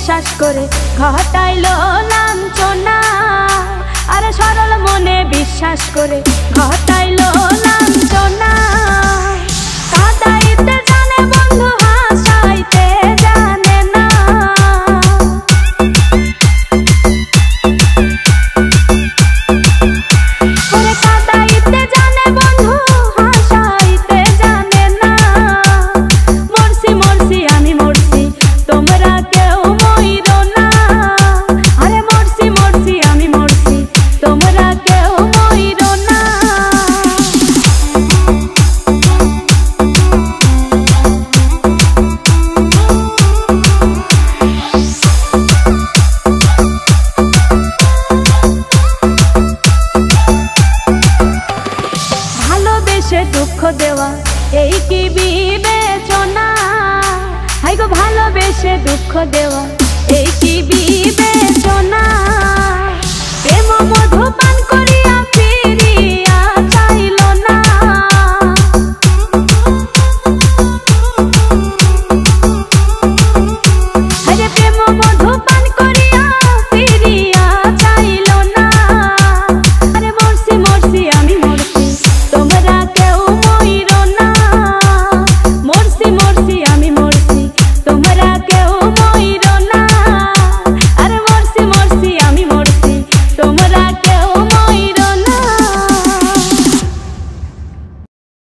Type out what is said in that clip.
বিশ্বাস করে ঘটাইলো লাঞ্ছনা। আরে সরল মনে বিশ্বাস করে ঘটাইলো লাঞ্ছনা। কাঁদাইতে জানে বন্ধু হাসাইতে জানে না। ওরে কাঁদাইতে জানে বন্ধু হাসাইতে জানে না। মরছি মরছি আমি মরছি তোমরা কেউ মইরো না। আরে মরছি মরছি আমি মরছি তোমরা কেউ মইরো না। ভালোবেসে দুঃখ দেওয়া এই কি বিবেচনা। হাই গো ভালোবেসে দুঃখ দেওয়া এই কি বিবেচনা।